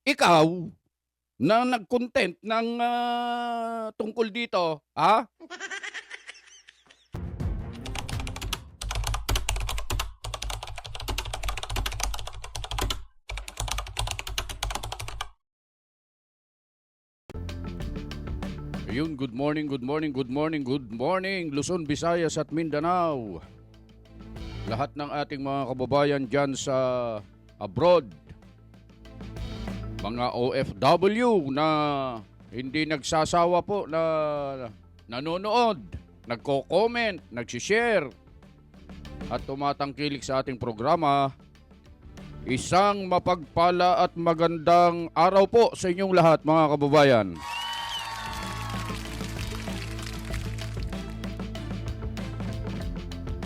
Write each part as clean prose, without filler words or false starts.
ikaw na nag-content ng, tungkol dito, ha? Ayun, good morning, good morning, good morning, good morning, Luzon, Visayas at Mindanao. Lahat ng ating mga kababayan dyan sa abroad, mga OFW na hindi nagsasawa po na nanonood, nagko-comment, nagsishare at tumatangkilik sa ating programa. Isang mapagpala at magandang araw po sa inyong lahat, mga kababayan.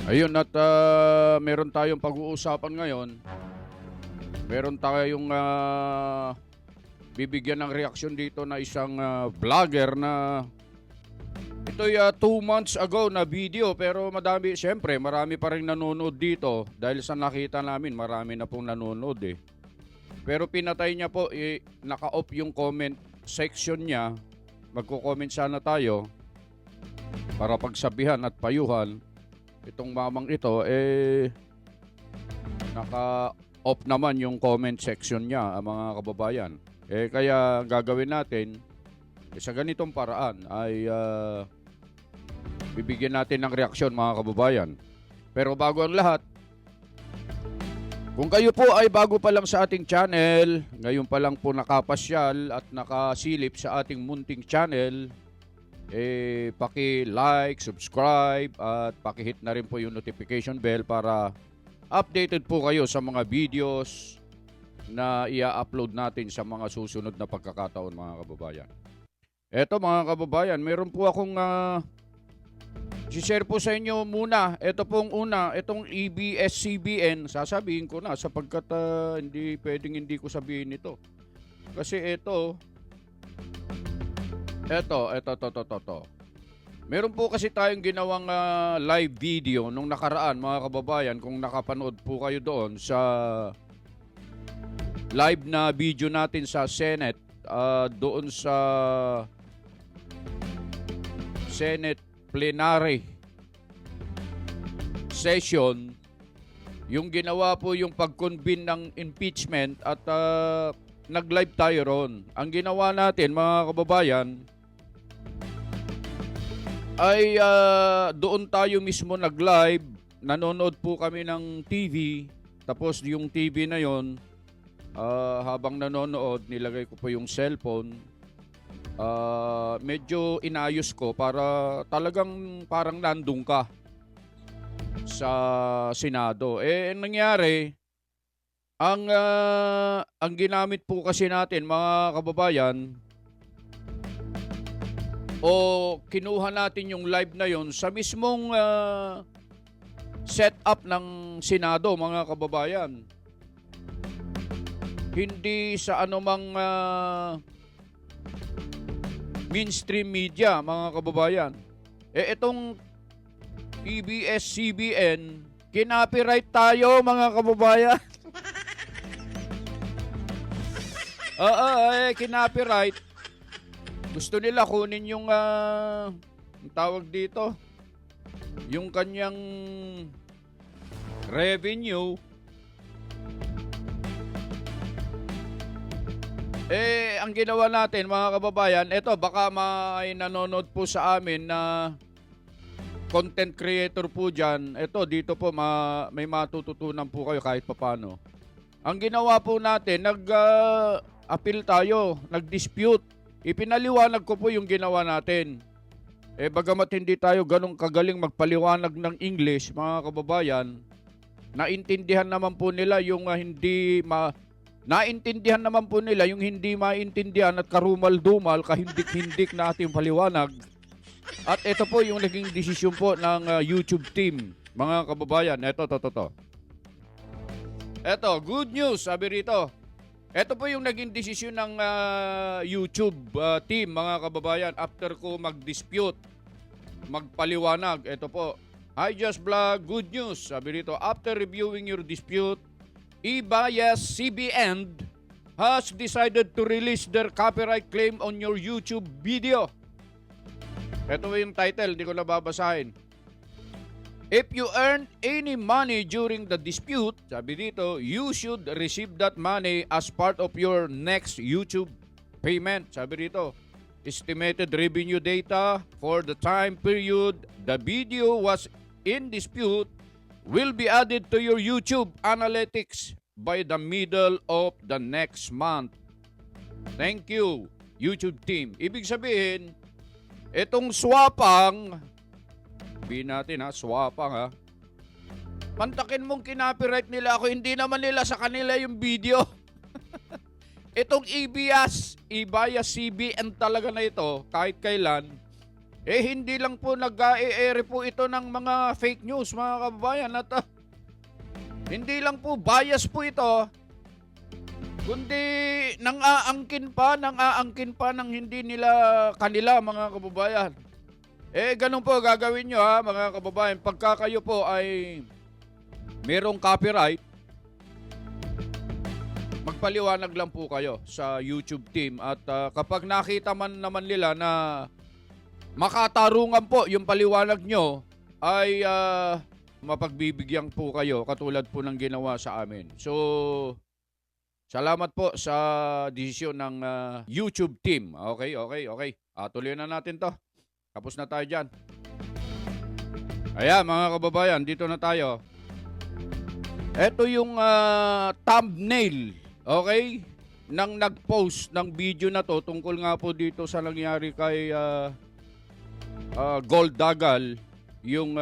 Ayun, at meron tayong pag-uusapan ngayon. Meron tayong bibigyan ng reaksyon dito na isang vlogger na ito'y 2 months ago na video, pero siyempre marami pa rin nanonood dito dahil sa nakita namin marami na pong nanonood eh. Pero pinatay niya po, naka-off yung comment section niya. Magko-comment sana tayo para pagsabihan at payuhan. Itong mamang ito, naka-off naman yung comment section niya, mga kababayan. Kaya gagawin natin, sa ganitong paraan ay bibigyan natin ng reaksyon, mga kababayan. Pero bago ang lahat, kung kayo po ay bago pa lang sa ating channel, ngayon pa lang po nakapasyal at nakasilip sa ating munting channel, paki-like, subscribe at paki-hit na rin po yung notification bell para updated po kayo sa mga videos na i-upload natin sa mga susunod na pagkakataon, mga kababayan. Eto, mga kababayan, meron po akong share po sa inyo muna. Ito pong una, itong ABS-CBN, sasabihin ko na sapagkat hindi pwedeng hindi ko sabihin ito. Kasi ito. Meron po kasi tayong ginawang live video nung nakaraan, mga kababayan. Kung nakapanood po kayo doon sa live na video natin sa Senate, doon sa Senate plenary session, yung ginawa po yung pag-convene ng impeachment at nag-live tayo ron. Ang ginawa natin, mga kababayan, ay doon tayo mismo nag-live. Nanonood po kami ng TV. Tapos yung TV na yon, habang nanonood, nilagay ko po yung cellphone. Medyo inayos ko para talagang parang nandun ka sa Senado. Nangyari, ang ginamit po kasi natin, mga kababayan, o kinuha natin yung live na yon sa mismong setup ng Senado, mga kababayan. Hindi sa anumang mainstream media, mga kababayan. Itong ABS-CBN, kinopyright tayo, mga kababayan. Kinopyright. Gusto nila kunin yung tawag dito, yung kanyang revenue. Ang ginawa natin, mga kababayan, ito baka may nanonood po sa amin na content creator po dyan. Ito, dito po may matututunan po kayo kahit papano. Ang ginawa po natin, nag-appeal tayo, nag-dispute. Ipinaliwanag ko po yung ginawa natin. Bagamat hindi tayo ganong kagaling magpaliwanag ng English, mga kababayan, naintindihan naman po nila yung naintindihan naman po nila yung hindi maintindihan at karumal-dumal, kahindik-hindik na ating paliwanag. At ito po yung naging desisyon po ng YouTube team, mga kababayan. Ito. Good news, sabi rito. Ito po yung naging desisyon ng YouTube team, mga kababayan, after ko mag-dispute, magpaliwanag. Ito po, Hi Just Vlog, good news. Sabi rito, after reviewing your dispute, ABS-CBN has decided to release their copyright claim on your YouTube video. Ito yung title, hindi ko nababasahin. If you earn any money during the dispute, sabi dito, you should receive that money as part of your next YouTube payment. Sabi dito, estimated revenue data for the time period the video was in dispute will be added to your YouTube analytics by the middle of the next month. Thank you, YouTube team. Ibig sabihin, itong swapang, sabihin natin ha, swapang ha, mantakin mong kinopyright nila ako, hindi naman nila sa kanila yung video. Itong eBias CBN talaga na ito, kahit kailan, hindi lang po nag-e-ere po ito ng mga fake news, mga kababayan. At hindi lang po bias po ito, kundi nang-aangkin pa ng hindi nila kanila, mga kababayan. Ganun po gagawin nyo ha, mga kababayan. Pagka kayo po ay merong copyright, magpaliwanag lang po kayo sa YouTube team. At kapag nakita man naman nila na makatarungan po yung paliwanag nyo, ay mapagbibigyan po kayo katulad po ng ginawa sa amin. So, salamat po sa desisyon ng YouTube team. Okay. Tuloy na natin to. Tapos na tayo dyan. Ayan, mga kababayan, dito na tayo. Ito yung thumbnail, okay, nang nag-post ng video na to tungkol nga po dito sa nangyari kay Gold Dagal, yung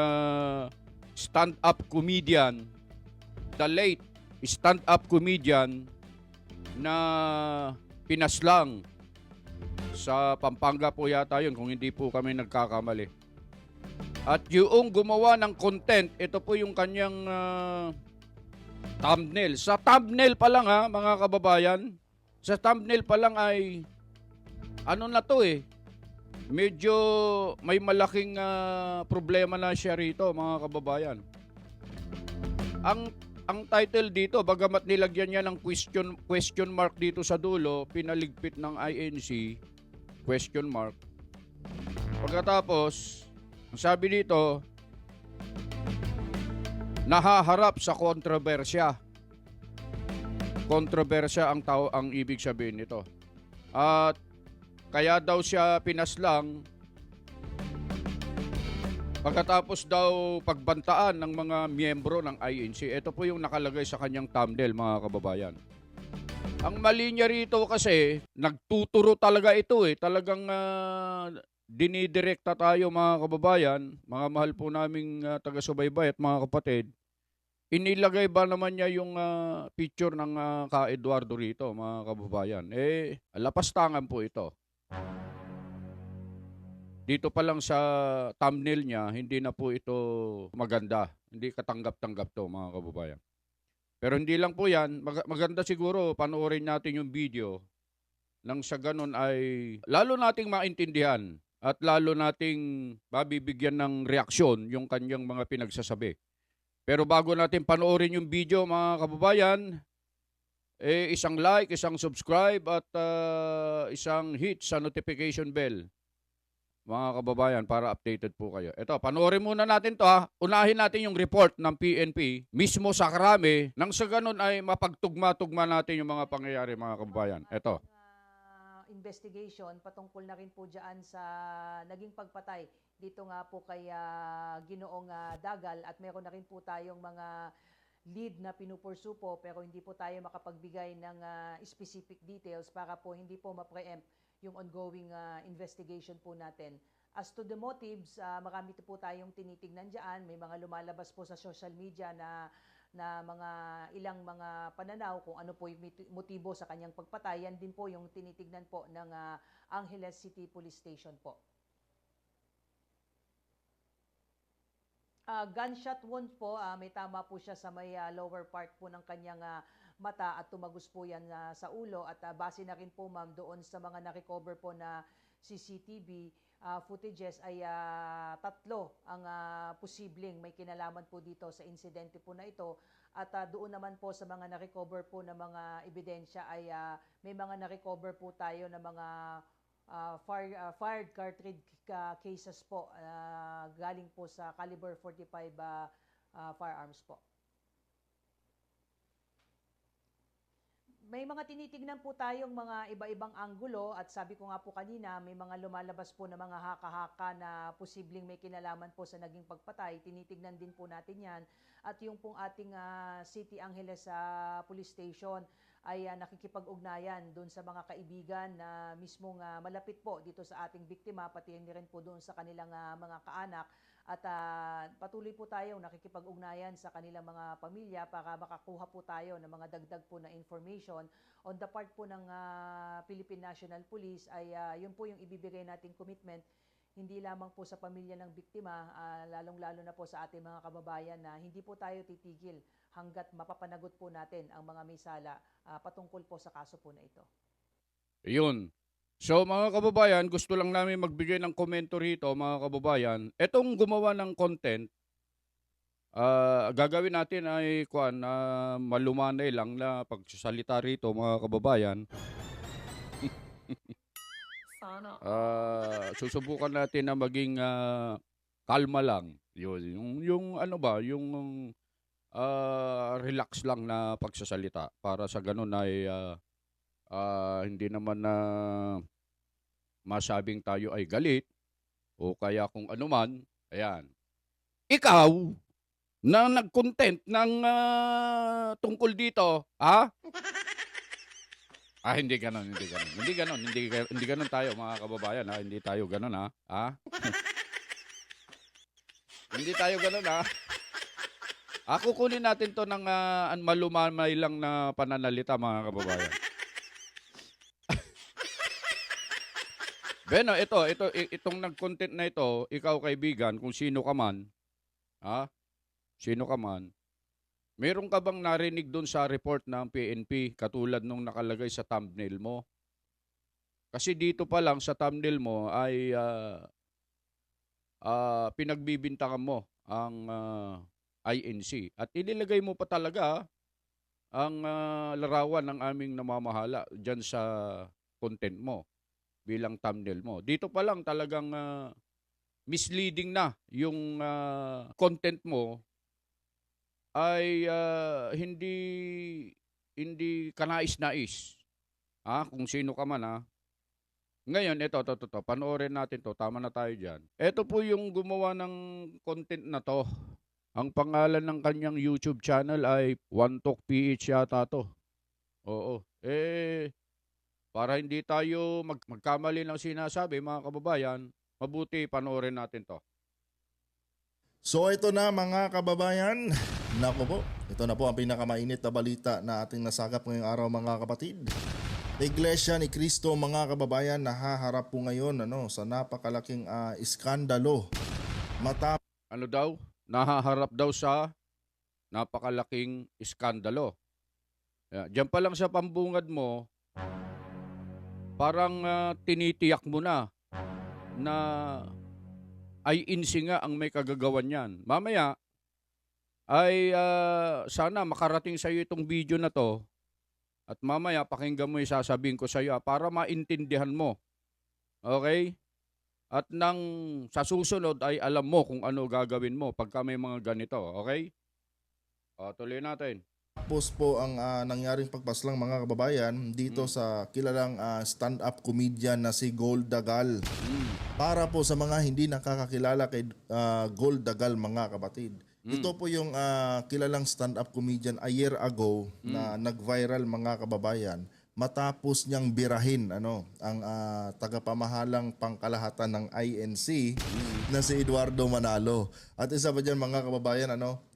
stand-up comedian, the late stand-up comedian na pinaslang sa Pampanga po yata yun, kung hindi po kami nagkakamali. At yung gumawa ng content, ito po yung kanyang thumbnail. Sa thumbnail pa lang ha, mga kababayan, sa thumbnail pa lang ay ano na to medyo may malaking problema na siya rito, mga kababayan. Ang title dito, bagamat nilagyan niya ng question mark dito sa dulo, pinaligpit ng INC, question mark. Pagkatapos, ang sabi dito, nahaharap sa kontrobersya. Kontrobersya ang ibig sabihin nito. At kaya daw siya pinaslang pagkatapos daw pagbantaan ng mga miyembro ng INC. Ito po yung nakalagay sa kanyang thumbnail, mga kababayan. Ang mali niya rito kasi, nagtuturo talaga ito Talagang dinidirekta tayo, mga kababayan, mga mahal po naming taga-subaybay at mga kapatid. Inilagay ba naman niya yung picture ng Ka Eduardo rito, mga kababayan? Lapastangan po ito. Dito pa lang sa thumbnail niya, hindi na po ito maganda. Hindi katanggap-tanggap to, mga kababayan. Pero hindi lang po yan. Maganda siguro panoorin natin yung video nang sa ganun ay lalo nating maintindihan at lalo nating mabibigyan ng reaksyon yung kanyang mga pinagsasabi. Pero bago natin panoorin yung video, mga kababayan, isang like, isang subscribe at isang hit sa notification bell, mga kababayan, para updated po kayo. Ito, panoorin muna natin to ha. Unahin natin yung report ng PNP mismo sa Krame nang sa ganun ay mapagtugma-tugma natin yung mga pangyayari, mga kababayan. Ito. Investigation patungkol na rin po dyan sa naging pagpatay dito nga po kay Ginoong Dagal, at meron na rin po tayong mga lead na pinupursu po pero hindi po tayo makapagbigay ng specific details para po hindi po ma-preempt yung ongoing investigation po natin. As to the motives, marami po tayong tinitingnan dyan. May mga lumalabas po sa social media na mga ilang mga pananaw kung ano po yung motibo sa kanyang pagpatay. Yan din po yung tinitignan po ng Angeles City Police Station po. Gunshot wound po, may tama po siya sa may lower part po ng kanyang mata at tumagos po yan sa ulo, at base na rin po ma'am doon sa mga na-recover po na CCTV footages ay tatlo ang posibleng may kinalaman po dito sa insidente po na ito. At doon naman po sa mga na-recover po na mga ebidensya ay may mga na-recover po tayo na mga fired cartridge cases po galing po sa caliber 45 firearms po. May mga tinitignan po tayong mga iba-ibang anggulo at sabi ko nga po kanina, may mga lumalabas po na mga haka-haka na posibleng may kinalaman po sa naging pagpatay. Tinitignan din po natin yan. At yung pong ating City Angeles Police Station ay nakikipag-ugnayan doon sa mga kaibigan na mismong malapit po dito sa ating biktima, pati rin po doon sa kanilang mga kaanak. At patuloy po tayong nakikipag-ugnayan sa kanilang mga pamilya para makakuha po tayo ng mga dagdag po na information. On the part po ng Philippine National Police ay yun po yung ibibigay nating commitment, hindi lamang po sa pamilya ng biktima, lalong-lalo na po sa ating mga kababayan na hindi po tayo titigil hanggat mapapanagot po natin ang mga may sala patungkol po sa kaso po na ito. Yun. So mga kababayan, gusto lang namin magbigay ng komento rito mga kababayan. Etong gumawa ng content, gagawin natin ay malumanay lang na pagsasalita rito mga kababayan. Sana. Susubukan natin na maging kalma lang. Yung ano ba, yung relax lang na pagsasalita para sa ganun ay hindi naman na masabing tayo ay galit o kaya kung ano man. Ayan. Ikaw na nag-content ng tungkol dito, ha? Hindi ganon, hindi ganon. Hindi ganon tayo mga kababayan, ha? Hindi tayo ganon, ha? Ha? Hindi tayo ganon, ha? Kukunin natin to ng malumamay lang na pananalita mga kababayan. Beno, itong nag-content na ito, ikaw kaibigan, kung sino ka man, sino ka man, meron ka bang narinig doon sa report ng PNP katulad nung nakalagay sa thumbnail mo? Kasi dito pa lang sa thumbnail mo ay pinagbibintangan mo ang INC. At inilagay mo pa talaga ang larawan ng aming namamahala dyan sa content mo bilang thumbnail mo. Dito pa lang talagang misleading na yung content mo ay hindi kanais-nais. Kung sino ka man, Ngayon, ito, panoorin natin to. Tama na tayo dyan. Ito po yung gumawa ng content na to. Ang pangalan ng kanyang YouTube channel ay One Talk PH yata to. Oo. Para hindi tayo magkamali ng sinasabi, mga kababayan, mabuti panoorin natin to. So ito na mga kababayan, naku po, ito na po ang pinakamainit na balita na ating nasagap ngayong araw mga kapatid. Iglesia ni Cristo mga kababayan nahaharap po ngayon sa napakalaking iskandalo. Ano daw? Nahaharap daw sa napakalaking iskandalo. Diyan pa lang sa pambungad mo, parang tinitiyak mo na ay INC nga ang may kagagawan yan. Mamaya ay sana makarating sa iyo itong video na to at mamaya pakinggan mo yung sasabihin ko sa iyo para maintindihan mo. Okay? At nang sa susunod ay alam mo kung ano gagawin mo pagka may mga ganito. Okay? Tuloy natin. Tapos po ang nangyaring pagpaslang mga kababayan dito sa kilalang stand-up comedian na si Gold Dagal. Para po sa mga hindi nakakakilala kay Gold Dagal mga kapatid. Ito po yung kilalang stand-up comedian a year ago na nag-viral mga kababayan matapos niyang birahin ang tagapamahalang pangkalahatan ng INC na si Eduardo Manalo. At isa pa dyan mga kababayan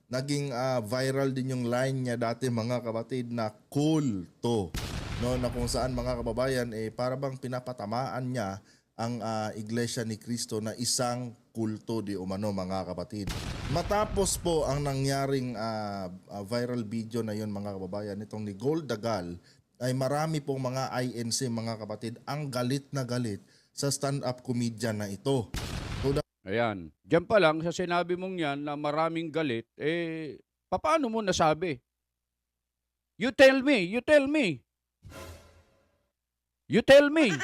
naging viral din yung line niya dati mga kapatid na cool to. Na kung saan mga kababayan para bang pinapatamaan niya ang Iglesia ni Cristo na isang kulto di umano mga kapatid. Matapos po ang nangyaring viral video na yun mga kababayan itong ni Gold Dagal ay marami pong mga INC mga kapatid ang galit na galit sa stand-up comedian na ito. Ayan. Diyan pa lang sa sinabi mong yan na maraming galit, paano mo nasabi You tell me, you tell me. You tell me.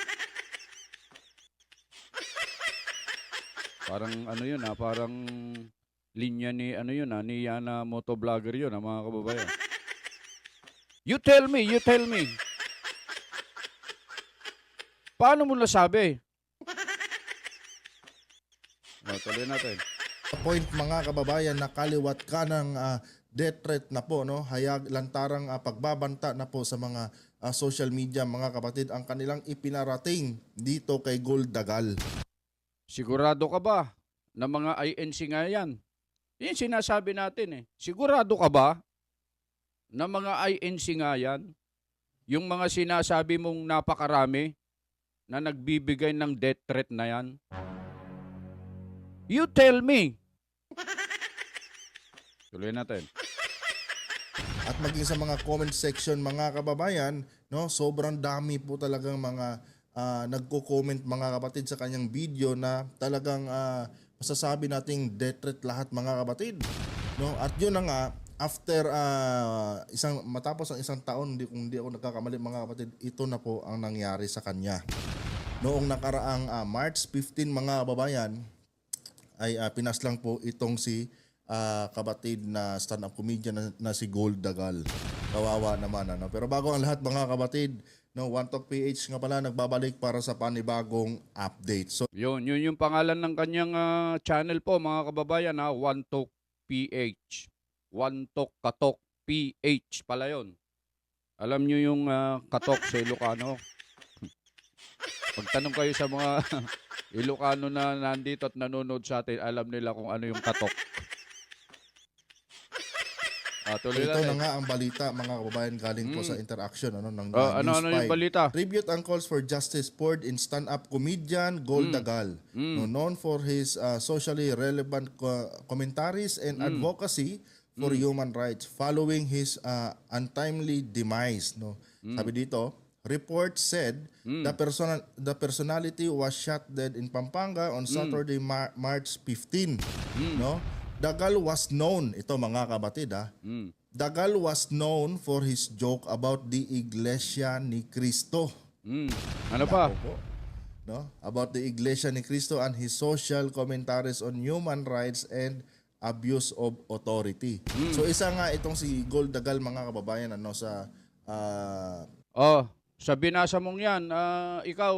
Parang ano yun parang linya ni ano yun ni Yana Motovlogger yun mga kababayan. You tell me, you tell me. Paano mo nasabi? Tuloy natin. Point mga kababayan na kaliwat ka ng death threat na po, no? Hayag lantarang pagbabanta na po sa mga social media mga kapatid ang kanilang ipinarating dito kay Gold Dagal. Sigurado ka ba na mga INC nga yan? Yan sinasabi natin eh. Sigurado ka ba na mga INC nga yan? Yung mga sinasabi mong napakarami na nagbibigay ng death threat na yan? You tell me. Tuloy natin. At maging sa mga comment section mga kababayan, no, sobrang dami po talagang mga nagko-comment mga kapatid sa kanyang video na talagang masasabi nating death threat lahat mga kapatid. No? At yun na nga, after matapos ang isang taon, kung hindi ako nagkakamali mga kapatid, ito na po ang nangyari sa kanya. Noong nakaraang March 15 mga kababayan, ay pinaslang po itong si kapatid na stand-up comedian na si Gold Dagal. Kawawa naman ano. Pero bago ang lahat mga kapatid, no, One Talk PH nga pala nagbabalik para sa panibagong update. So Yun yung pangalan ng kanyang channel po mga kababayan One Talk PH. One Talk Katok PH pala yun. Alam nyo yung katok sa Ilocano. Pagtanong kayo sa mga Ilocano na nandito at nanonood sa atin, alam nila kung ano yung katok. Tuloy ito natin. na nga ang balita mga kababayan galing po sa interaction ng News ano 5. yung balita? Tribute and calls for justice poured in stand-up comedian Gold Dagal. No, known for his socially relevant commentaries and advocacy for human rights following his untimely demise. No? Sabi dito, report said the personality was shot dead in Pampanga on Saturday, March 15. No? Dagal was known, ito mga kabatid Dagal was known for his joke about the Iglesia ni Cristo. Ano pa? No? About the Iglesia ni Cristo and his social commentaries on human rights and abuse of authority. So isa nga itong si Gold Dagal mga kababayan sa Sa binasa mong yan, ikaw,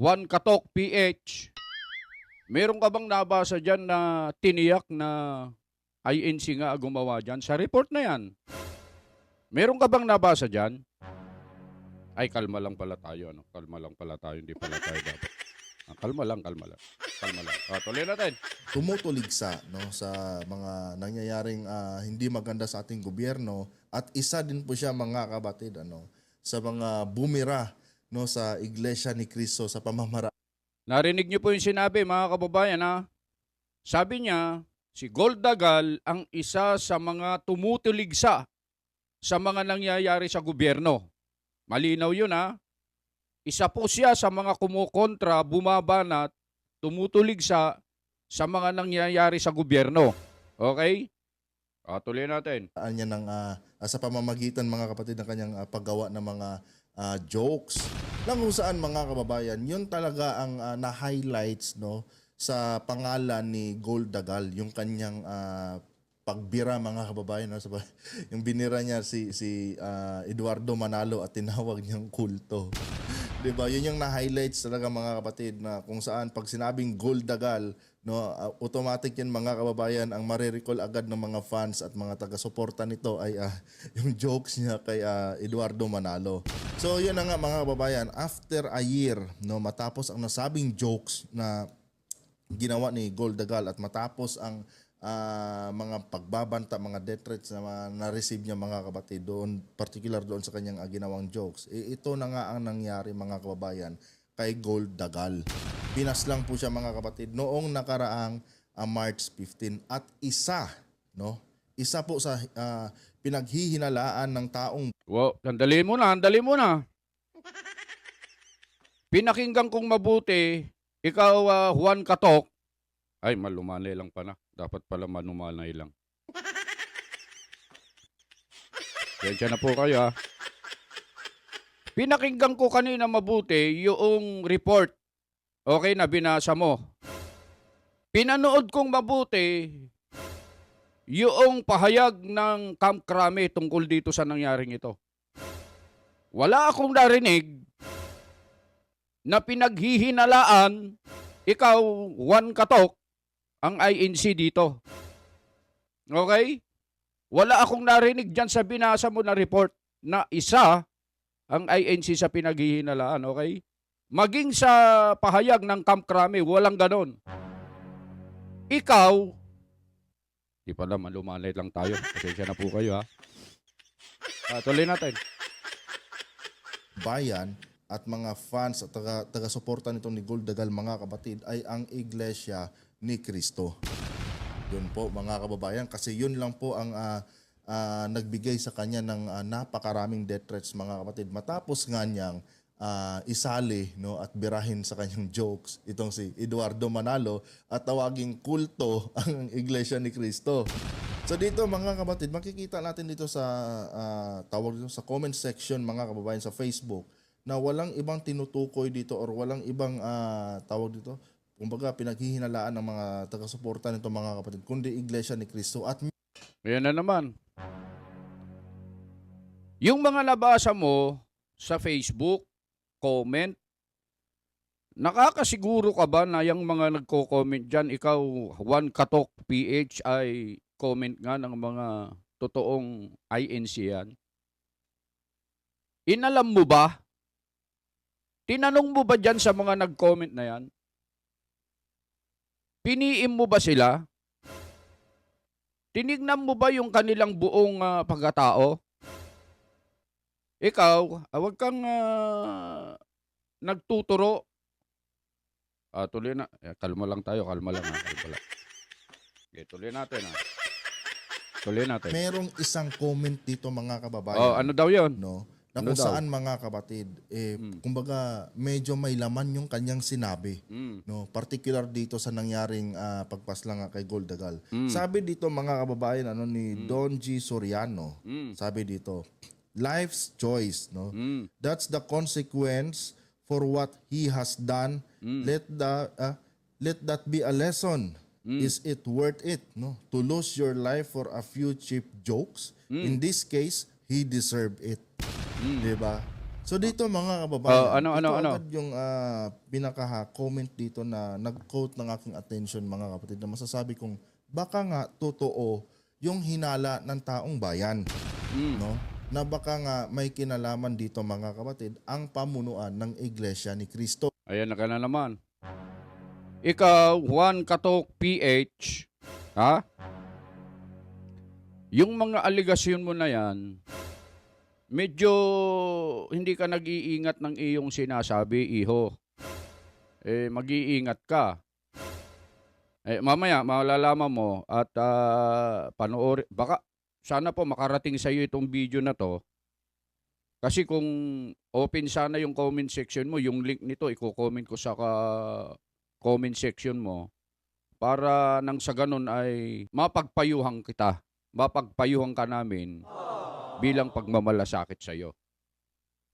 One Katok PH, meron ka bang nabasa dyan na tiniyak na INC nga gumawa dyan? Sa report na yan, meron ka bang nabasa dyan? Ay, kalma lang pala tayo. Kalma lang pala tayo, hindi pala tayo dapat. Kalma lang. Tuloy natin. tumutuligsa sa mga nangyayaring hindi maganda sa ating gobyerno at isa din po siya mga kabatid sa mga bumira sa Iglesia ni Cristo sa pamamaraan. Narinig niyo po yung sinabi mga kababayan Sabi niya, si Gold Dagal ang isa sa mga tumutuligsa sa mga nangyayari sa gobyerno. Malinaw yun Isa po siya sa mga kumukontra, bumabanat, tumutuligsa sa mga nangyayari sa gobyerno. Okay? Tuloy natin. Niya ng, sa pamamagitan mga kapatid ng kanyang paggawa ng mga jokes lang kung saan mga kababayan yun talaga ang na-highlights sa pangalan ni Gold Dagal yung kanyang pagbira mga kababayan yung binira niya si Eduardo Manalo at tinawag niyang kulto. 'Di ba? Yun yung na-highlights talaga mga kapatid na kung saan pag sinabing Gold Dagal automatic yan mga kababayan ang marirecall agad ng mga fans at mga taga-suporta nito ay yung jokes niya kay Eduardo Manalo. So yun na nga mga kababayan, after a year matapos ang nasabing jokes na ginawa ni Gold Dagal at matapos ang mga pagbabanta, mga death threats na na-receive niya mga kapatid doon, particular doon sa kanyang ginawang jokes. Ito na nga ang nangyari mga kababayan kay Gold Dagal. Pinaslang po siya mga kapatid noong nakaraang March 15 at isa po sa pinaghihinalaan ng taong Wow, sandali muna. Pinakinggan kong mabuti, ikaw Juan Katok. Ay, malumanay lang pa na. Dapat pala manumanay lang. Kaya na po kayo ha. Pinakinggan ko kanina mabuti yung report. Okay na, binasa mo. Pinanood kong mabuti yung pahayag ng Camp Crame tungkol dito sa nangyaring ito. Wala akong narinig na pinaghihinalaan ikaw, Juan Katok, ang INC dito. Okay? Wala akong narinig dyan sa binasa mo na report na isa ang INC sa pinaghihinalaan, okay? Maging sa pahayag ng Camp Crame, walang ganon. Ikaw, di pala, malumanay lang tayo. Pasensya na po kayo, ha? Tuloy natin. Bayan at mga fans at taga-suporta nito ni Gold Dagal, mga kapatid, ay ang Iglesia ni Cristo. Yun po, mga kababayan, kasi yun lang po ang nagbigay sa kanya ng napakaraming death threats, mga kapatid. Matapos nga niyang isali, no, at birahin sa kanyang jokes itong si Eduardo Manalo at tawaging kulto ang Iglesia ni Cristo. So dito, mga kapatid, makikita natin dito sa tawag dito sa comment section, mga kababayan, sa Facebook, na walang ibang tinutukoy dito or walang ibang tawag dito, kumbaga pinaghihinalaan ng mga taga-suporta nito, mga kapatid, kundi Iglesia ni Cristo. At Ayan na naman. Yung mga nabasa mo sa Facebook, comment, nakakasiguro ka ba na yung mga nagko-comment dyan, ikaw, Juan Katok PH, ay comment nga ng mga totoong INC yan? Inalam mo ba? Tinanong mo ba dyan sa mga nag-comment na yan? Piniim mo ba sila? Tinignan mo ba yung kanilang buong pagkatao? Ikaw, wag kang nagtuturo. Tuloy na. Kalma lang tayo, kalma lang. Kalma lang. Okay, tuloy natin. Tuloy natin. merong isang comment dito, mga kababayan. Ano daw yun? No? Na Ano kung daw? saan, mga kapatid, kumbaga medyo may laman yung kanyang sinabi. No, particular dito sa nangyaring pagpaslang kay Gold Dagal. Sabi dito, mga kababayan, ni Don G. Soriano, sabi dito, life's choice, no? That's the consequence for what he has done. Let that be a lesson. Is it worth it, no? To lose your life for a few cheap jokes? In this case, he deserved it. Diba? So dito, mga kababayan, ito agad yung pinaka-comment dito na nag-quote ng aking attention, mga kapatid, na masasabi kong baka nga totoo yung hinala ng taong bayan, no? Na baka nga may kinalaman dito, mga kapatid, ang pamunuan ng Iglesia ni Cristo. Ayan na ka na naman. Ikaw, Juan Katok PH, ha? Yung mga aligasyon mo na yan, medyo hindi ka nag-iingat ng iyong sinasabi, iho. Mag-iingat ka. Mamaya, malalaman mo at panoorin. Baka, sana po makarating sa iyo itong video na to. Kasi kung open sana yung comment section mo, yung link nito, i-comment ko sa comment section mo para nang sa ganun ay mapagpayuhan kita. Mapagpayuhan ka namin bilang pagmamalasakit sa iyo.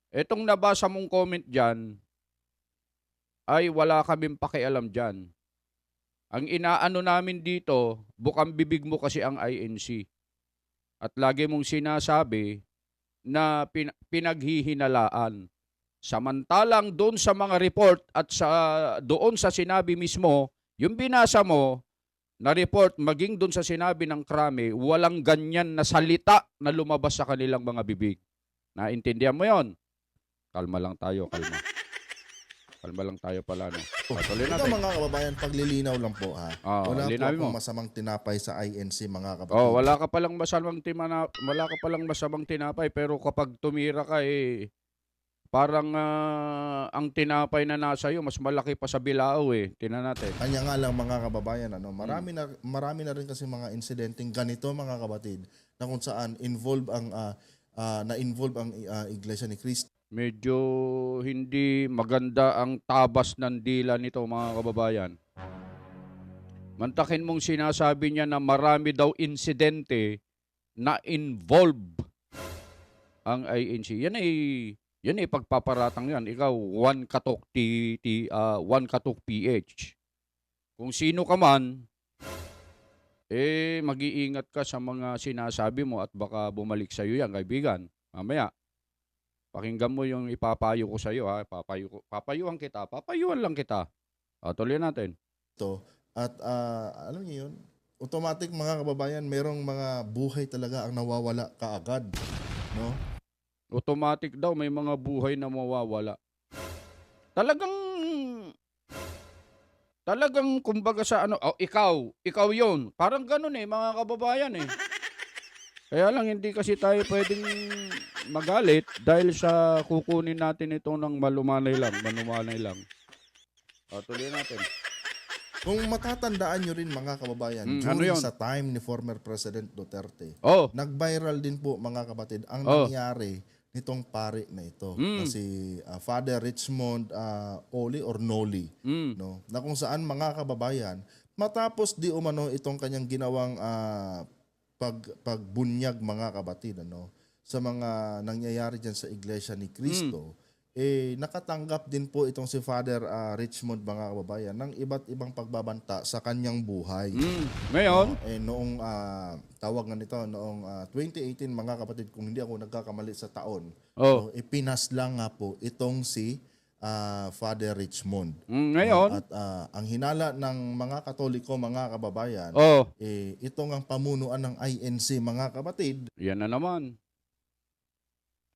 Etong nabasa mong comment dyan, ay wala kaming pakialam dyan. Ang inaano namin dito, bukang bibig mo kasi ang INC. At lagi mong sinasabi na pinaghihinalaan. Samantalang doon sa mga report at doon sa sinabi mismo, yung binasa mo na report, maging doon sa sinabi ng Crame, walang ganyan na salita na lumabas sa kanilang mga bibig. Naintindihan mo yon? Kalma lang tayo, kalma. Kalma lang tayo pala, no? Tuloy Ito, natin. mga kababayan, paglilinaw lang po, ha. Wala po linawin akong mo. masamang tinapay sa INC, mga kapatid. Wala ka palang masamang tinapay, pero kapag tumira ka, parang ang tinapay na nasa iyo mas malaki pa sa bilao, Tingnan natin. Kanya nga lang, mga kababayan, marami na rin kasi mga insidenteng ganito, mga kapatid, na kung saan na-involve ang Iglesia ni Cristo. Medyo hindi maganda ang tabas ng dila nito, mga kababayan. Mantakin mong sinasabi niya na marami daw insidente na involve ang INC. Yan ay pagpaparatang yan. Ikaw, one katok PH. Kung sino ka man, mag-iingat ka sa mga sinasabi mo at baka bumalik sa'yo yan, kaibigan. Mamaya, pakinggan mo yung ipapayo ko sa'yo, ha? Papayuhan lang kita. Tuloy natin. ito. At alam niyo yun, automatic mga kababayan, merong mga buhay talaga ang nawawala kaagad. No? Automatic daw, may mga buhay na mawawala. Talagang kumbaga sa ano, ikaw yon. Parang ganun mga kababayan Kaya lang hindi kasi tayo pwedeng magalit dahil sa kukunin natin ito ng manumanay lang. Tuloy natin. Kung matatandaan nyo rin mga kababayan, ano during yun? sa time ni former President Duterte, Oh, nag-viral din po mga kapatid ang Oh. nangyari nitong pari na ito na si Father Richmond Oli or Noli, no? Na kung saan mga kababayan, matapos di umano itong kanyang ginawang pagbunyag mga kapatid sa mga nangyayari diyan sa Iglesia ni Cristo, nakatanggap din po itong si Father Richmond mga kababayan ng iba't ibang pagbabanta sa kanyang buhay. ngayon, Noong tawag nga nito, noong 2018 mga kapatid, kung hindi ako nagkakamali sa taon, ipinaslang nga po itong si Father Richmond. ngayon, At ang hinala ng mga Katoliko mga kababayan, ito ang pamunuan ng INC mga kapatid. yan na naman.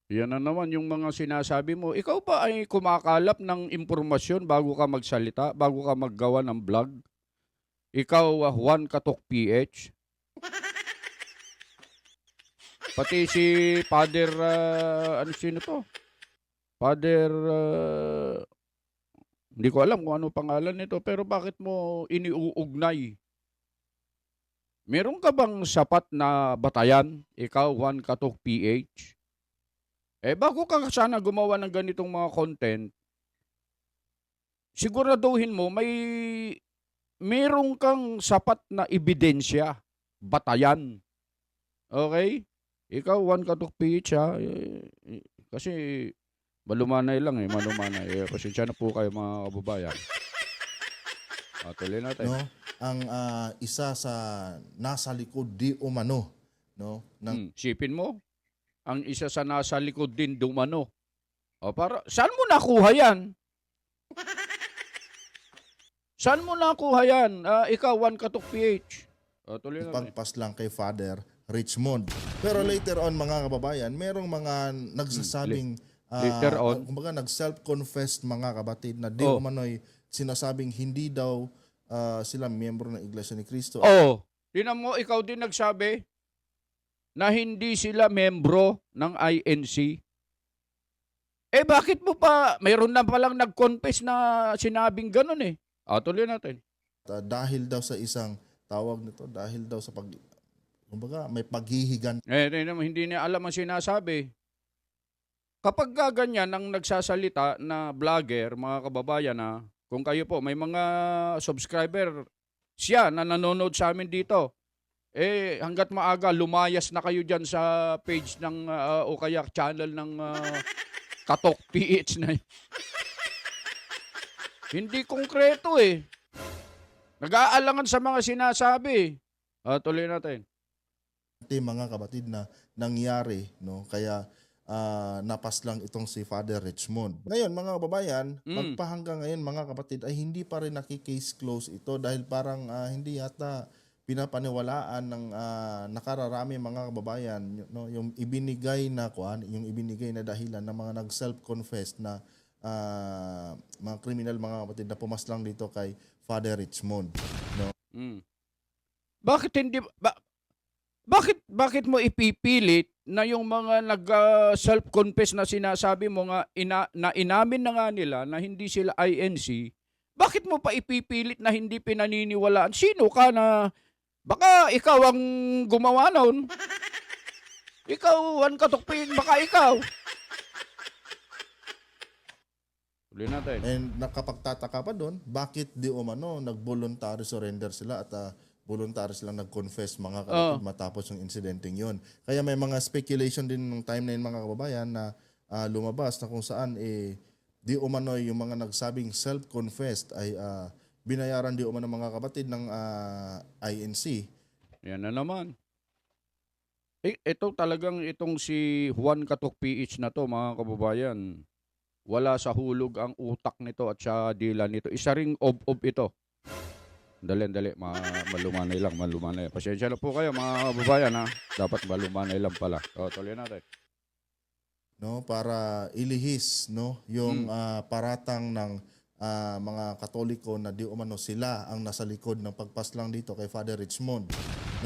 Yan na naman yung mga sinasabi mo. Ikaw ba ay kumakalap ng impormasyon bago ka magsalita, bago ka maggawa ng vlog? Ikaw, Juan Katok PH? Pati si Father, sino to? Father, hindi ko alam kung ano pangalan nito, pero bakit mo iniuugnay? Meron ka bang sapat na batayan? Ikaw, Juan Katok PH? Bago ka sana gumawa ng ganitong mga content, siguraduhin mo merong kang sapat na ebidensya, batayan. Okay? Ikaw, Juan Katok PH, kasi malumanay lang malumanay. Pasensya na po kayo mga kababayan. Tuloy natin. No? Ang isa sa nasa likod di umano, no? Sipin mo, ang isa sa nasa likod din dumano. Saan mo nakuha yan? Saan mo nakuha yan? Ikaw, Juan Katok PH. Tuloy natin. Pagpas lang kay Father Richmond. Pero later on mga kababayan, merong mga nagsasabing Later on? kumbaga nag-self-confessed mga kapatid na di umano'y sinasabing hindi daw sila miyembro ng Iglesia ni Cristo. Tinan mo, ikaw din nagsabi na hindi sila membro ng INC. Bakit mo pa, mayroon na palang nag-confess na sinabing ganun tuloy natin. Dahil daw sa isang tawag nito, dahil daw sa kumbaga may paghihigan. Hindi niya alam ang sinasabi. Kapag ganyan ang nagsasalita na vlogger, mga kababayan kung kayo po, may mga subscriber siya na nanonood sa amin dito, hanggat maaga, lumayas na kayo dyan sa page ng, o kaya channel ng Katok PH na yun. Hindi konkreto Nag-aalangan sa mga sinasabi. Tuloy natin. Mga kapatid na nangyari, no? Kaya napas lang itong si Father Richmond. Ngayon mga kababayan, magpahanggang ngayon mga kapatid ay hindi pa rin nakikase close ito dahil parang hindi yata pinapaniwalaan ng nakararami mga kababayan yung ibinigay na dahilan ng mga nag-self-confess na mga kriminal mga kapatid na pumaslang dito kay Father Richmond. No? Bakit mo ipipilit na yung mga nag-self-confess na sinasabi mo nga na inamin na nga nila na hindi sila INC, bakit mo pa ipipilit na hindi pinaniniwalaan? Sino ka na baka ikaw ang gumawa nun? Ikaw, Juan Katok PH, baka ikaw. Tuloy natin. And nakapagtataka pa doon, bakit di umano nag-voluntary surrender sila at voluntary silang nag-confess mga kapatid matapos yung insidenteng yun. Kaya may mga speculation din nung time na yun mga kababayan na lumabas na kung saan di umano yung mga nagsabing self-confessed ay binayaran di umano mga kapatid ng INC. Yan na naman. Ito talagang itong si Juan Katok PH na to mga kababayan. Wala sa hulog ang utak nito at sa dila nito. Isa ring ob ito. Dali. Malumanay lang. Pasensya na po kayo mga kababayan ha. Dapat malumanay lang pala. O, tuloy natin. No, para ilihis no yung paratang ng mga Katoliko na di umano sila ang nasa likod ng pagpaslang dito kay Father Richmond,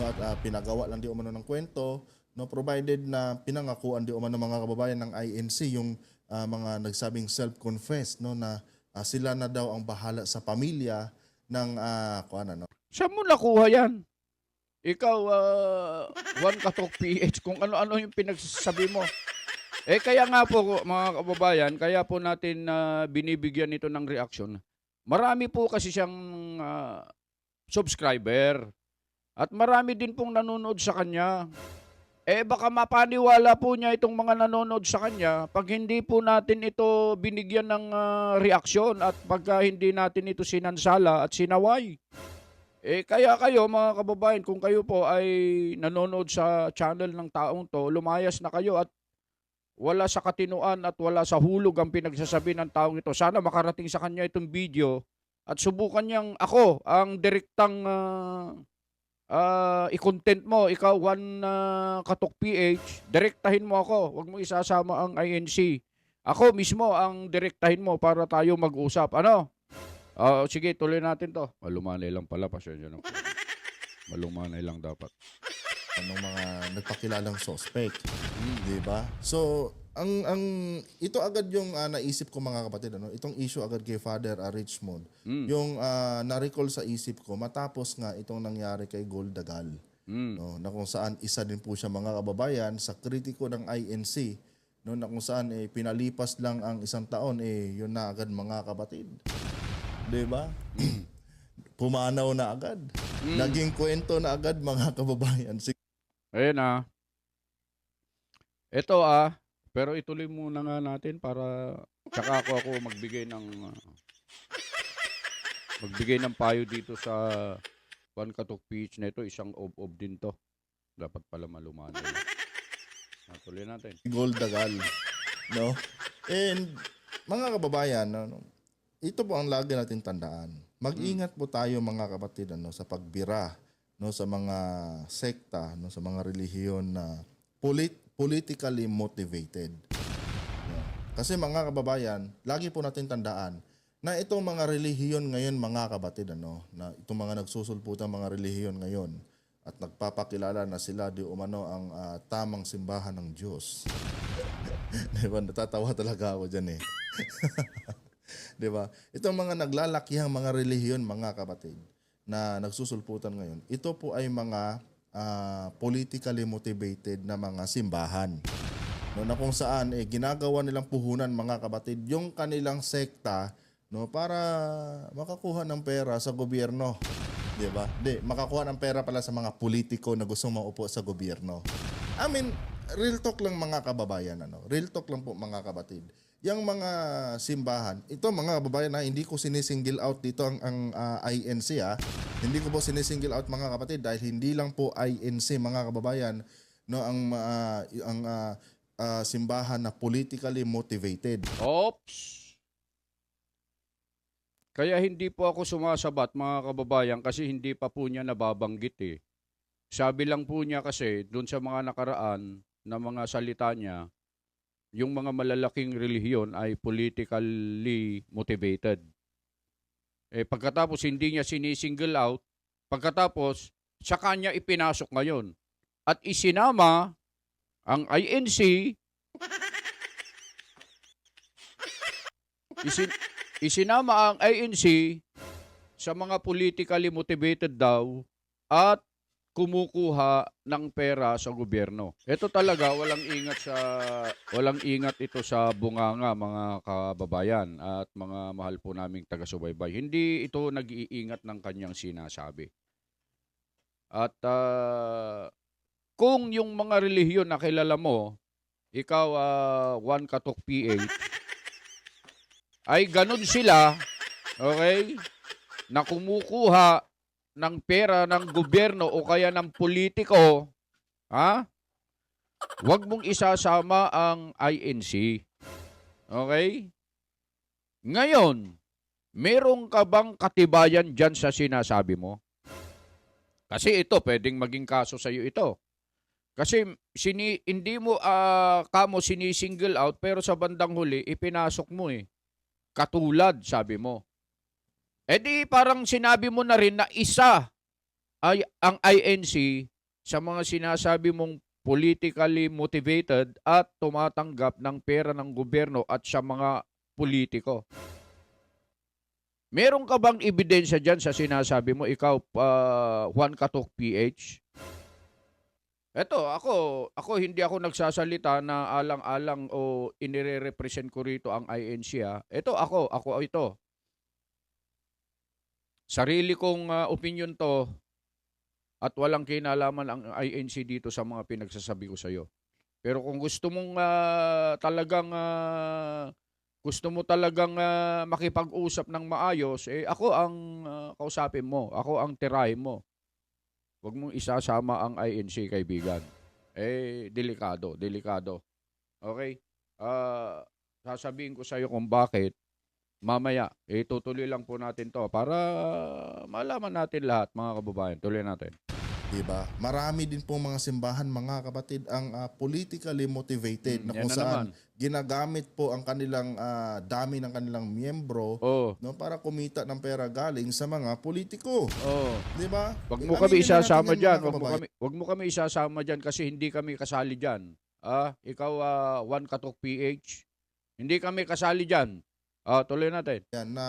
no, at pinagawa lang di umano ng kwento, no, provided na pinangakuan di umano mga kababayan ng INC yung mga nagsabing self-confessed, no, na sila na daw ang bahala sa pamilya ng no. Saan mo nakuha yan? Ikaw, Juan Katok PH, kung ano-ano yung pinagsasabi mo. Kaya nga po mga kababayan, kaya po natin binibigyan ito ng reaction. Marami po kasi siyang subscriber at marami din pong nanonood sa kanya. Baka mapaniwala po niya itong mga nanonood sa kanya pag hindi po natin ito binigyan ng reaksyon at pagka hindi natin ito sinansala at sinaway. Kaya kayo mga kababayan, kung kayo po ay nanonood sa channel ng taong to, lumayas na kayo at wala sa katinuan at wala sa hulog ang pinagsasabi ng taong ito. Sana makarating sa kanya itong video at subukan niyang ako ang direktang i-content mo. Ikaw, Juan Katok PH, direktahin mo ako. Huwag mo isasama ang INC. Ako mismo ang direktahin mo para tayo mag-usap. Ano? Sige, tuloy natin to. Malumanay lang pala. Pasensya na. Malumanay lang dapat. Anong mga nagpakilalang suspect, di ba? So, ang ito agad yung naisip ko mga kapatid, ano? Itong issue agad kay Father Richmond. Yung na-recall sa isip ko matapos nga itong nangyari kay Gold Dagal. No, na kung saan isa din po siya mga kababayan sa kritiko ng INC, no, na kung saan pinalipas lang ang isang taon yun na agad mga kapatid. Di ba? Pumanaw na agad. Naging kwento na agad mga kababayan. Ayun Ito pero ituloy muna nga natin para tsaka ako magbigay ng payo dito sa Juan Katok PH na ito. Isang ob din to. Dapat pala malumanay. Tuloy natin. Gold Dagal. No? And mga kababayan, no, ito po ang lagi natin tandaan. Mag-ingat po tayo mga kapatid sa pagbira no sa mga sekta, no sa mga relihiyon na politically motivated. No? Kasi mga kababayan, lagi po natin tandaan na itong mga relihiyon ngayon mga kapatid na itong mga nagsusulputan mga relihiyon ngayon at nagpapakilala na sila di umano ang tamang simbahan ng Diyos. Diba? Natatawa talaga ako diyan Diba? Itong mga naglalakihang mga relihiyon mga kapatid na nagsusulputan ngayon, ito po ay mga politically motivated na mga simbahan. No, na kung saan ginagawa nilang puhunan mga kapatid yung kanilang sekta no para makakuha ng pera sa gobyerno. 'Di ba? Makakuha ng pera pala sa mga politiko na gustong maupo sa gobyerno. I mean, real talk lang mga kababayan Real talk lang po mga kapatid. Yang mga simbahan, ito mga kababayan hindi ko sinisingle out dito ang INC Hindi ko po sinisingle out mga kapatid dahil hindi lang po INC mga kababayan no ang simbahan na politically motivated. Oops! Kaya hindi po ako sumasabat mga kababayan kasi hindi pa po niya nababanggit Sabi lang po niya kasi doon sa mga nakaraan na mga salita niya, yung mga malalaking relihiyon ay politically motivated. Pagkatapos hindi niya sinisingle out, pagkatapos sa kanya ipinasok ngayon. At isinama ang INC, isinama ang INC sa mga politically motivated daw at kumukuha ng pera sa gobyerno. Ito talaga walang ingat ito sa bunganga mga kababayan at mga mahal po naming taga-subaybay. Hindi ito nag-iingat ng kanyang sinasabi. At kung yung mga relihiyon na kilala mo, ikaw, Juan Katok PH, ay ganun sila, okay, na kumukuha ng pera ng gobyerno o kaya ng politiko, ha? Huwag mong isasama ang INC. Okay? Ngayon, meron ka bang katibayan dyan sa sinasabi mo? Kasi ito, pwedeng maging kaso sa iyo ito. Kasi hindi mo kamo sinisingle out pero sa bandang huli, ipinasok mo eh. Katulad, sabi mo. E di parang sinabi mo na rin na isa ay ang INC sa mga sinasabi mong politically motivated at tumatanggap ng pera ng gobyerno at sa mga politiko. Meron ka bang ebidensya dyan sa sinasabi mo, ikaw, Juan Katok PH? Eto, ako hindi ako nagsasalita na alang-alang o inire-represent ko rito ang INC. Ito, ako ito. Sarili kong opinion to at walang kinalaman ang INC dito sa mga pinagsasabi ko sa iyo. Pero kung gusto mo talagang makipag-usap ng maayos, ako ang kausapin mo, ako ang tirahin mo. Huwag mong isasama ang INC, kaibigan. Delikado. Okay? Sasabihin ko sa iyo kung bakit. Mamaya, tutuloy lang po natin to para malaman natin lahat, mga kababayan. Tuloy natin. Diba? Marami din po mga simbahan, mga kapatid, ang politically motivated na Yan kung na saan naman. ginagamit po ang kanilang dami ng kanilang miyembro Oh, no, para kumita ng pera galing sa mga politiko. oh. Di ba? Wag mo kami Aminin na natin isasama yan, diyan. mga kababayan. Wag mo kami isasama diyan kasi hindi kami kasali diyan. Ikaw, Juan Katok PH. Hindi kami kasali diyan. Tuloy natin. Yan, na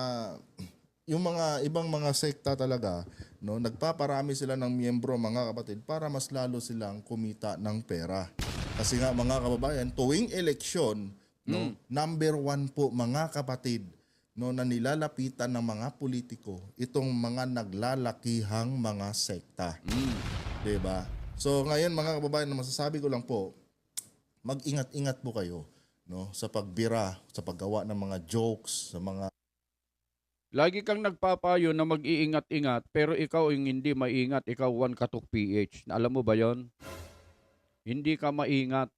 yung mga ibang mga sekta talaga, no, nagpaparami sila ng miyembro, mga kapatid, para mas lalo silang kumita ng pera. Kasi nga, mga kababayan, tuwing eleksyon, no, number one po, mga kapatid, no, na nilalapitan ng mga politiko, itong mga naglalakihang mga sekta. 'Di ba? So ngayon, mga kababayan, masasabi ko lang po, mag-ingat-ingat po kayo, no, sa pagbira, sa paggawa ng mga jokes, sa mga Lagi kang nagpapayo na mag-iingat-ingat pero ikaw yung hindi maingat. Ikaw, Juan Katok PH. Alam mo ba yon? Hindi ka maingat.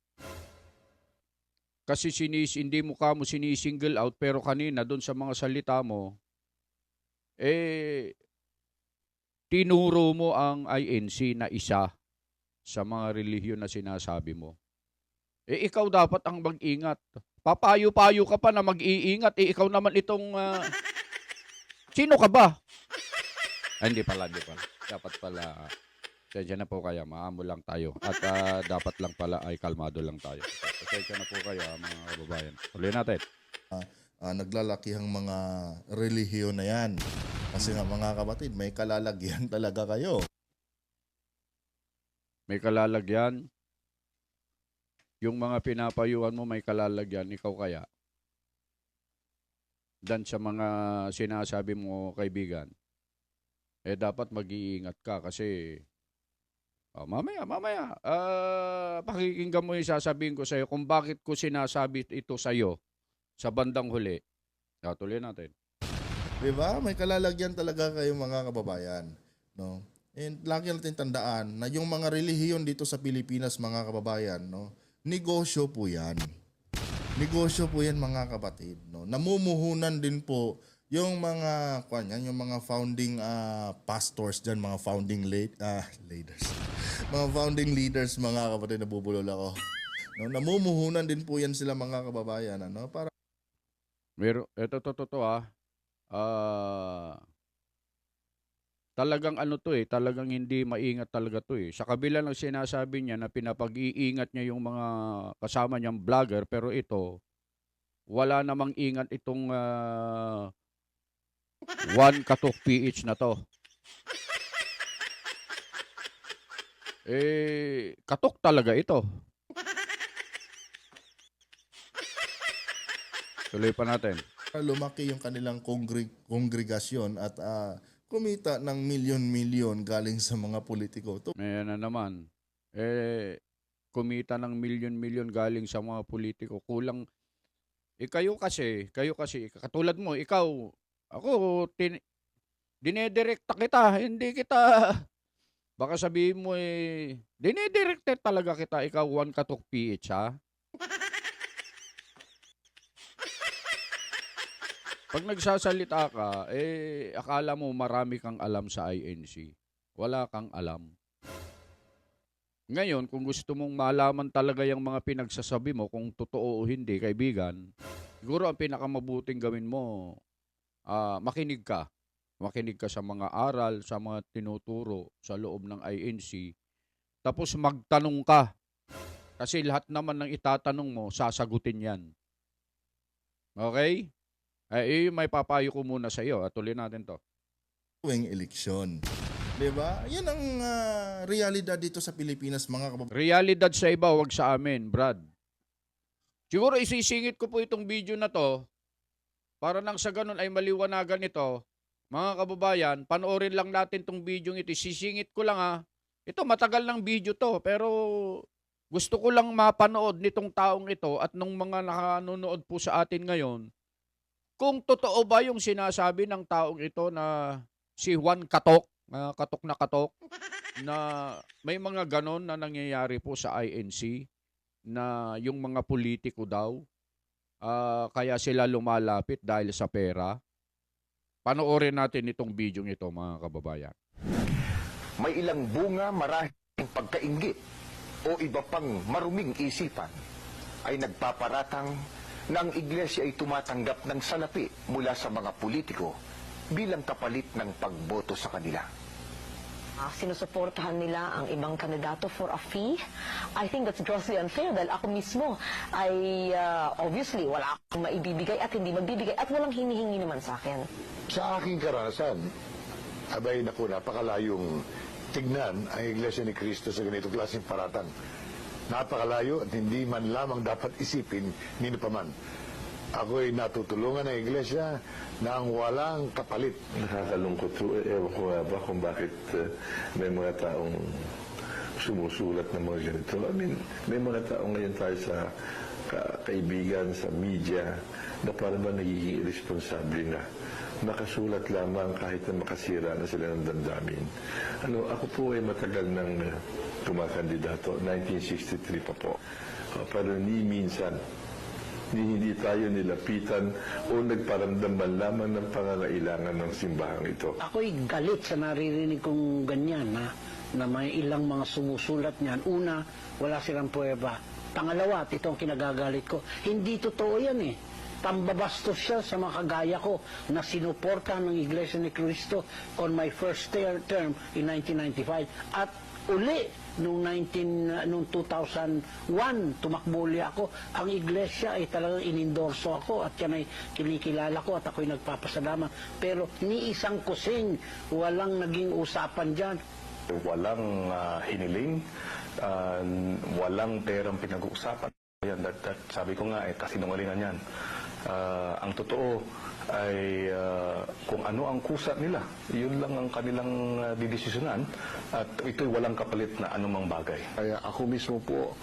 Kasi hindi mo sinisingle out pero kanina doon sa mga salita mo, tinuro mo ang INC na isa sa mga relihiyon na sinasabi mo. Ikaw dapat ang mag-ingat. Papayo-payo ka pa na mag-iingat. Ikaw naman itong... sino ka ba? Hindi pala. Dapat pala, pasensya na po kayo, maamo lang tayo. At dapat lang pala ay kalmado lang tayo. Pasensya na po kayo, mga kababayan. Tuloy natin. naglalakihang mga relihiyon na yan. Kasi nga, mga kapatid, may kalalagyan talaga kayo. May kalalagyan. Yung mga pinapayuhan mo may kalalagyan, ikaw kaya? Dan sa mga sinasabi mo, kaibigan, dapat mag-iingat ka kasi mamaya, pakikinggan mo yung sasabihin ko sa'yo kung bakit ko sinasabi ito sa'yo sa bandang huli. Tuloy natin. Diba? May kalalagyan talaga kayo, mga kababayan. No? And lagi natin tandaan na yung mga relihiyon dito sa Pilipinas, mga kababayan, no? Negosyo po yan. Negosyo po yan, mga kapatid. No? Namumuhunan din po yung mga yung mga founding pastors dyan, mga founding leaders. Mga founding leaders, mga kapatid, nabubulol ako. No? Namumuhunan din po yan sila, mga kababayan. Ano? Para Ito talagang talagang hindi maingat talaga to eh. Sa kabila ng sinasabi niya na pinapag-iingat niya yung mga kasama niyang vlogger, pero ito, wala namang ingat itong Juan Katok PH na to. Katok talaga ito. Tuloy pa natin. lumaki yung kanilang kongregasyon at kumita ng milyon-milyon galing sa mga politiko. Ayan na naman. Kumita ng milyon-milyon galing sa mga politiko. Kulang. Kayo kasi, katulad mo, ikaw, ako, dinedirekta kita, hindi kita, baka sabihin mo dinedirekta talaga kita, ikaw, Juan Katok PH, ha? Pag nagsasalita ka, akala mo marami kang alam sa INC. Wala kang alam. Ngayon, kung gusto mong malaman talaga yung mga pinagsasabi mo, kung totoo o hindi, kaibigan, siguro ang pinakamabuting gawin mo, makinig ka. Makinig ka sa mga aral, sa mga tinuturo sa loob ng INC. Tapos magtanong ka. Kasi lahat naman ng itatanong mo, sasagutin yan. Okay? May papayo ko muna sa iyo. Tuloy natin to. Tuwing eleksyon. Diba? Yan ang realidad dito sa Pilipinas, mga kababayan. Realidad sa iba, wag sa amin, Brad. Siguro isisingit ko po itong video na to para nang sa ganun ay maliwanagan ito. Mga kababayan, panoorin lang natin itong video ito. Isisingit ko lang, ha. Ito, matagal ng video to, pero gusto ko lang mapanood nitong taong ito at nung mga nanonood po sa atin ngayon, kung totoo ba yung sinasabi ng taong ito na si Juan Katok, katok na may mga ganon na nangyayari po sa INC na yung mga politiko daw kaya sila lumalapit dahil sa pera. Panoorin natin itong video ito, mga kababayan. May ilang bunga marahing pagkainggit o iba pang maruming isipan ay nagpaparatang na ang iglesia ay tumatanggap ng salapi mula sa mga politiko bilang kapalit ng pagboto sa kanila. Sinusuportahan nila ang ibang kandidato for a fee. I think that's grossly unfair dahil ako mismo ay obviously wala akong maibibigay at hindi magbibigay at walang hinihingi naman sa akin. Sa aking karanasan, abay naku, napakalayong tignan ang Iglesia ni Cristo sa ganitong klaseng paratang. Napakalayo at hindi man lamang dapat isipin nino pa man. Ako'y natutulungan ng Iglesia na ang walang kapalit. Nakakalungkot po. Ewan ko nga ba kung bakit may mga taong sumusulat ng mga ganito. I mean, may mga taong ngayon tayo sa kaibigan, sa media, na parang ba nagiging irresponsable na. Nakasulat lamang kahit na makasira na sila ng damdamin. Ako po ay matagal ng tumakandidato, 1963 pa po. Pero ni minsan, hindi tayo nilapitan o nagparamdam man lamang ng pangangailangan ng simbahang ito. Ako'y galit sa naririnig kong ganyan na may ilang mga sumusulat niyan. Una, wala silang pruweba. Pangalawa, at ito ang kinagagalit ko, hindi totoo yan eh. Pambabastos siya sa mga kagaya ko na sinuporta ng Iglesia ni Cristo on my first term in 1995 at uli noong 2001 tumakbo uli ako. Ang iglesia ay talagang inendorso ako at yan ay kinikilala ko at ako'y nagpapasalamat. Pero ni isang kusing, walang naging usapan dyan. Walang hiniling, walang perang pinag-uusapan. Sabi ko nga, kasinungalingan yan. Ang totoo ay kung ano ang kusa nila. Yun lang ang kanilang didesisyonan at ito'y walang kapalit na anumang bagay. Kaya ako mismo po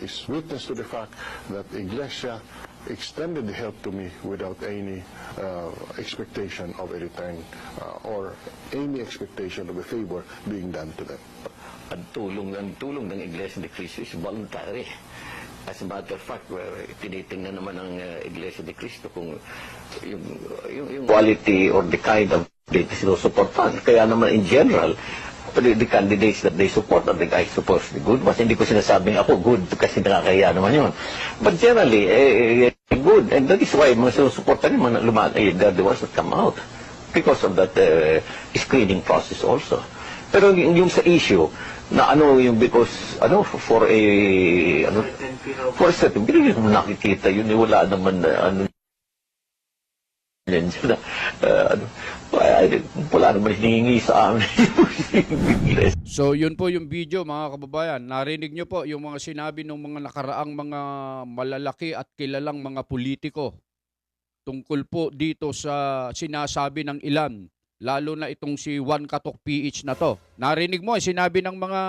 is witness to the fact that Iglesia extended the help to me without any expectation of a return or any expectation of a favor being done to them. Ang tulong ng Iglesia ni Cristo is voluntary. As a matter of fact, tinitingnan naman ng Iglesia ni Cristo kung yung quality or the kind of data sinusuportahan. Kaya naman in general, the candidates that they support are the guys supposed to be good. Mas hindi ko sinasabing ako good kasi nakakahiya naman yun. But generally, good. And that is why mga sinusuportahan yung mga they're the ones that come out. Because of that screening process also. Pero yung sa issue, na yung because for a certain period mo nakikita yun, wala naman wala naman hinihingi sa amin. So yun po yung video, mga kababayan. Narinig nyo po yung mga sinabi ng mga nakaraang mga malalaki at kilalang mga politiko tungkol po dito sa sinasabi ng ilan, lalo na itong si Juan Katok PH na to. Narinig mo, sinabi ng mga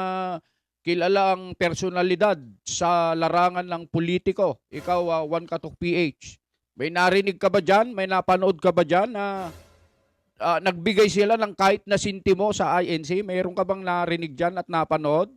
kilalang personalidad sa larangan ng politiko. Ikaw, Juan Katok PH, may narinig ka ba dyan? May napanood ka ba dyan na nagbigay sila ng kahit na sintimo sa INC? Mayroon ka bang narinig dyan at napanood?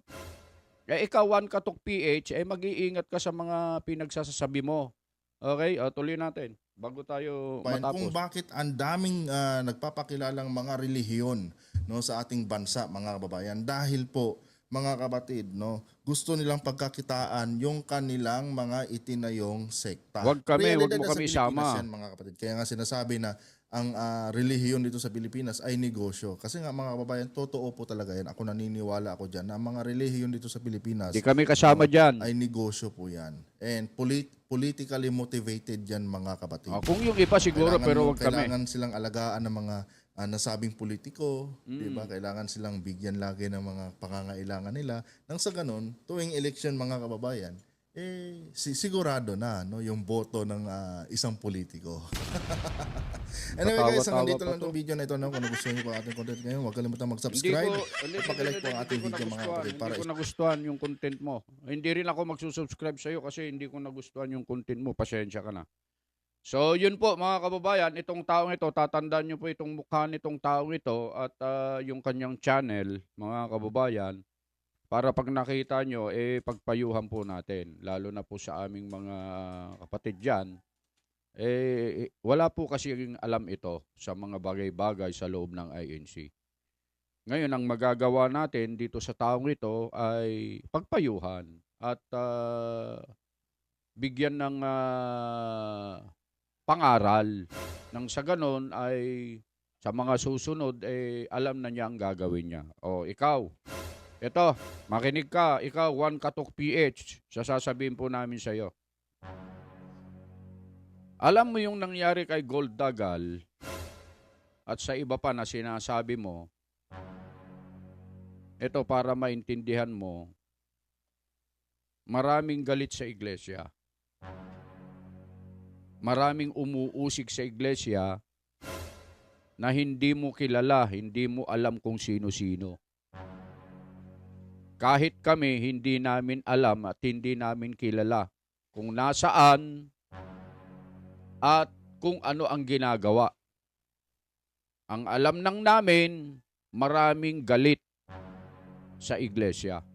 Ikaw, Juan Katok PH, mag-iingat ka sa mga pinagsasabi mo. Okay, tuloy natin bago tayo Kung matapos. bakit ang daming nagpapakilalang mga relihiyon, no, sa ating bansa, mga kababayan, dahil po, mga kapatid, no, gusto nilang pagkakitaan yung kanilang mga itinayong sekta. Wag mo Realidad kami sa Pilipinas isama. yan, mga kapatid. Kaya nga sinasabi na ang relihiyon dito sa Pilipinas ay negosyo. Kasi nga, mga kababayan, totoo po talaga yan. Ako naniniwala ako dyan na ang mga relihiyon dito sa Pilipinas Di kami kasama dyan. ay negosyo po yan. And politically motivated yan, mga kapatid. Kung yung iba siguro, pero wag kami. Kailangan silang alagaan ng mga nasabing politiko, di ba? Kailangan silang bigyan lagi ng mga pangangailangan nila. Nang sa ganun, tuwing election, mga kababayan, sigurado na, no, yung boto ng isang politiko. Anyway guys, hanggang dito lang itong video na ito. No? Kung nagustuhan niyo po ang ating content ngayon, huwag kalimutan mag-subscribe at pakilike po ang ating video, mga kapatid. Hindi ko nagustuhan yung content mo. Hindi rin ako magsusubscribe sa'yo kasi hindi ko nagustuhan yung content mo. Pasensya ka na. So, yun po mga kababayan, itong taong ito, tatandaan nyo po itong mukha nitong taong ito at yung kanyang channel, mga kababayan, para pag nakita nyo, pagpayuhan po natin. Lalo na po sa aming mga kapatid dyan. Wala po kasi alam ito sa mga bagay-bagay sa loob ng INC. Ngayon, ang magagawa natin dito sa taong ito ay pagpayuhan at bigyan ng pangaral. Nang sa ganon ay sa mga susunod, alam na niya ang gagawin niya. O, ikaw, ito, makinig ka, ikaw, Juan Katok PH, sasabihin po namin sa iyo. Alam mo yung nangyari kay Gold Dagal at sa iba pa na sinasabi mo, ito para maintindihan mo, maraming galit sa iglesia. Maraming umuusig sa iglesia na hindi mo kilala, hindi mo alam kung sino-sino. Kahit kami, hindi namin alam at hindi namin kilala kung nasaan at kung ano ang ginagawa. Ang alam lang namin, maraming galit sa iglesia.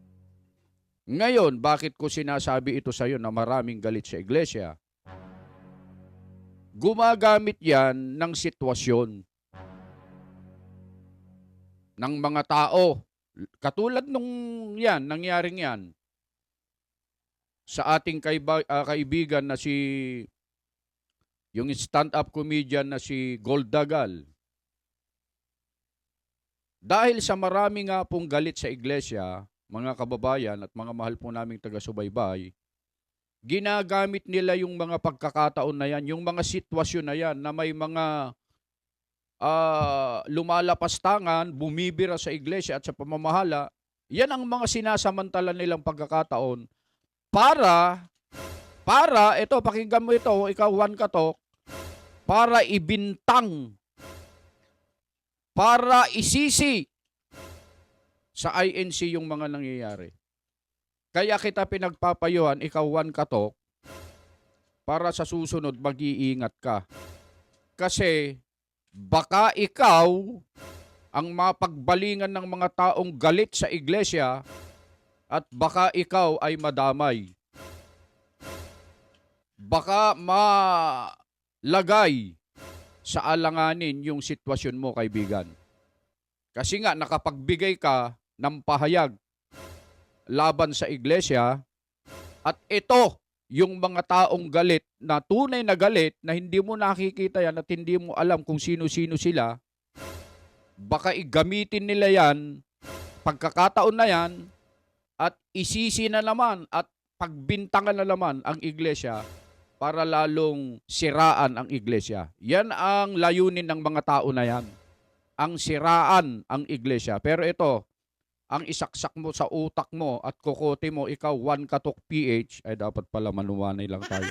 Ngayon, bakit ko sinasabi ito sa iyo na maraming galit sa iglesia? Gumagamit yan ng sitwasyon ng mga tao. Katulad nung yan, nangyaring yan sa ating kaibigan na yung stand-up comedian na si Gold Dagal. Dahil sa marami nga pong galit sa iglesia, mga kababayan at mga mahal po naming taga-subaybay, ginagamit nila yung mga pagkakataon na yan, yung mga sitwasyon na yan na may mga lumalapas tangan, bumibira sa iglesia at sa pamamahala. Yan ang mga sinasamantala nilang pagkakataon para ito, pakinggan mo ito, ikaw Juan Katok, para ibintang, para isisi sa INC yung mga nangyayari. Kaya kita pinagpapayuhan, ikaw Juan Katok, para sa susunod mag-iingat ka. Kasi baka ikaw ang mapagbalingan ng mga taong galit sa iglesia at baka ikaw ay madamay. Baka malagay sa alanganin yung sitwasyon mo, kaibigan. Kasi nga nakapagbigay ka ng pahayag laban sa iglesia at ito yung mga taong galit na tunay na galit na hindi mo nakikita yan at hindi mo alam kung sino-sino sila, baka igamitin nila yan, pagkakataon na yan, at isisi na naman at pagbintangan na naman ang iglesia para lalong siraan ang iglesia. Yan ang layunin ng mga tao na yan. Ang siraan ang iglesia. Pero ito, ang isaksak mo sa utak mo at kokote mo, ikaw Juan Katok PH, ay dapat pala malumanay lang tayo.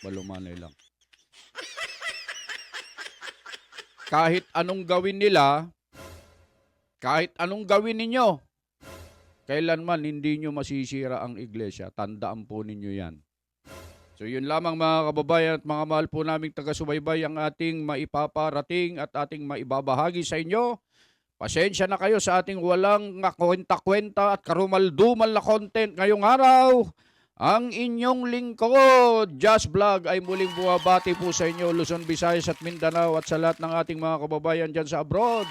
Malumanay lang. kahit anong gawin nila, kahit anong gawin ninyo, kailanman hindi nyo masisira ang iglesia. Tandaan po ninyo yan. So yun lamang mga kababayan at mga mahal po naming taga-subaybay ang ating maipaparating at ating maibabahagi sa inyo. Pasensya na kayo sa ating walang kwenta-kwenta at karumal-dumal na content ngayong araw. Ang inyong lingkod, Just Vlog, ay muling buwabati po sa inyo, Luzon, Visayas at Mindanao at sa lahat ng ating mga kababayan dyan sa abroad.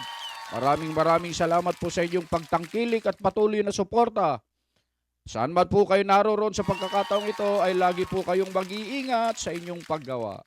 Maraming salamat po sa inyong pagtangkilik at patuloy na suporta. Saan man po kayo naroon sa pagkakataong ito ay lagi po kayong mag-iingat sa inyong paggawa.